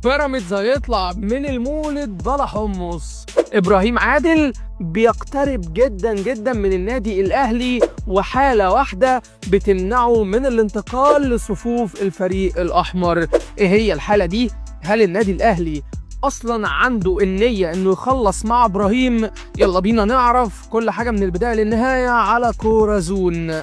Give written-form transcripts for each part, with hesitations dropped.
بيراميدز هيطلع من المولد بلا حمص. ابراهيم عادل بيقترب جدا جدا من النادي الاهلي، وحاله واحده بتمنعه من الانتقال لصفوف الفريق الاحمر. ايه هي الحاله دي؟ هل النادي الاهلي اصلا عنده النيه انه يخلص مع ابراهيم؟ يلا بينا نعرف كل حاجه من البدايه للنهايه على كوره زون.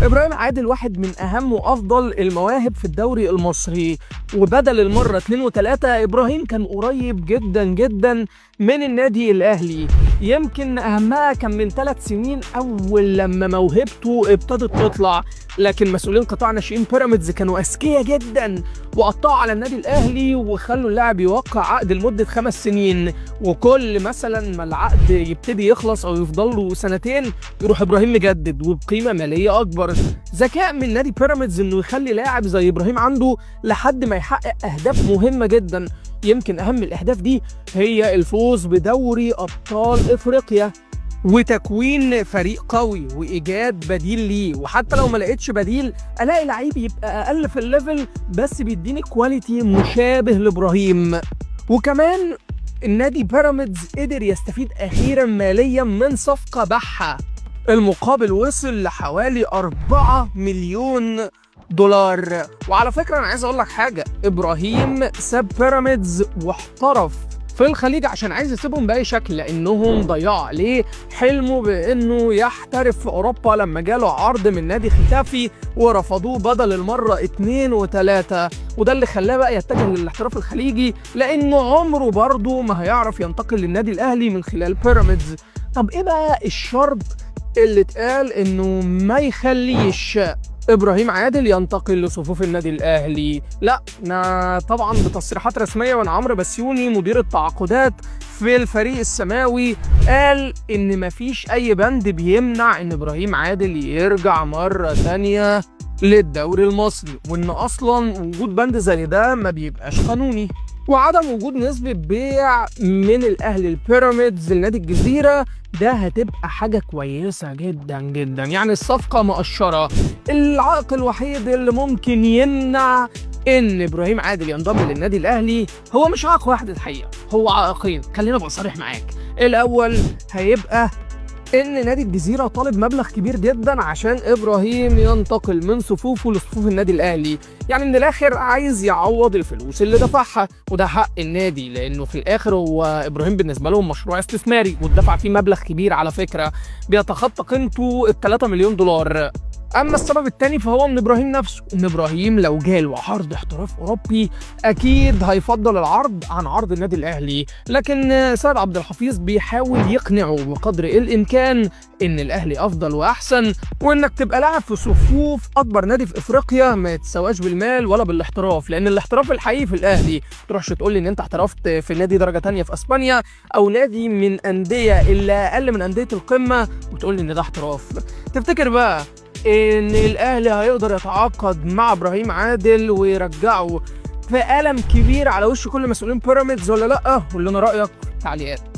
ابراهيم عادل واحد من اهم وافضل المواهب في الدوري المصري، وبدل المره 2 و3 ابراهيم كان قريب جدا جدا من النادي الاهلي. يمكن اهمها كان من 3 سنين اول لما موهبته ابتدت تطلع، لكن مسؤولين قطاع ناشئين بيراميدز كانوا اذكياء جدا وقطعوا على النادي الاهلي وخلوا اللاعب يوقع عقد لمده 5 سنين، وكل مثلا ما العقد يبتدي يخلص او يفضل له سنتين يروح ابراهيم مجدد وبقيمه ماليه اكبر. ذكاء من نادي بيراميدز انه يخلي لاعب زي ابراهيم عنده لحد ما يحقق اهداف مهمه جدا. يمكن اهم الاهداف دي هي الفوز بدوري ابطال افريقيا وتكوين فريق قوي وايجاد بديل ليه، وحتى لو ما لقيتش بديل الاقي لعيب يبقى اقل في الليفل بس بيديني كواليتي مشابه لابراهيم. وكمان النادي بيراميدز قدر يستفيد اخيرا ماليا من صفقه بحه، المقابل وصل لحوالي 4 مليون دولار. وعلى فكرة أنا عايز أقول لك حاجة، إبراهيم ساب بيراميدز واحترف في الخليج عشان عايز يسيبهم بأي شكل، لأنهم ضيعوا عليه حلمه بأنه يحترف في أوروبا لما جاله عرض من نادي ختافي ورفضوه بدل المرة 2 و3، وده اللي خلاه بقى يتجه للاحتراف الخليجي، لأنه عمره برضه ما هيعرف ينتقل للنادي الأهلي من خلال بيراميدز. طب إيه بقى الشرط اللي اتقال انه ما يخليش ابراهيم عادل ينتقل لصفوف النادي الاهلي؟ لا، طبعا بتصريحات رسميه من عمرو بسيوني مدير التعاقدات في الفريق السماوي قال ان مفيش اي بند بيمنع ان ابراهيم عادل يرجع مره ثانيه للدوري المصري، وان اصلا وجود بند زي ده ما بيبقاش قانوني. وعدم وجود نسبة بيع من الأهلي لبيراميدز لنادي الجزيرة ده هتبقى حاجة كويسة جدا جدا، يعني الصفقة مؤشرة. العائق الوحيد اللي ممكن يمنع إن إبراهيم عادل ينضم للنادي الأهلي هو مش عائق واحد الحقيقة، هو عائقين، خلينا أبقى صريح معاك. الأول هيبقى إن نادي الجزيرة طالب مبلغ كبير جدا عشان إبراهيم ينتقل من صفوفه لصفوف النادي الأهلي، يعني من الآخر عايز يعوض الفلوس اللي دفعها، وده حق النادي لأنه في الآخر هو إبراهيم بالنسبة لهم مشروع استثماري واتدفع فيه مبلغ كبير على فكرة بيتخطى قيمته ال 3 مليون دولار. اما السبب الثاني فهو من ابراهيم نفسه، ان ابراهيم لو جاله عرض احتراف اوروبي اكيد هيفضل العرض عن عرض النادي الاهلي، لكن سيد عبد الحفيظ بيحاول يقنعه بقدر الامكان ان الاهلي افضل واحسن، وانك تبقى لاعب في صفوف اكبر نادي في افريقيا ما يتساواش بالمال ولا بالاحتراف، لان الاحتراف الحقيقي في الاهلي. ما تروحش تقول لي ان انت احترفت في نادي درجه ثانيه في اسبانيا او نادي من انديه اللي اقل من انديه القمه وتقول لي ان ده احتراف. تفتكر بقى ان الاهلي هيقدر يتعاقد مع ابراهيم عادل ويرجعه في ألم كبير على وش كل مسؤولين بيراميدز ولا لا؟ قول لنا رايك في التعليقات.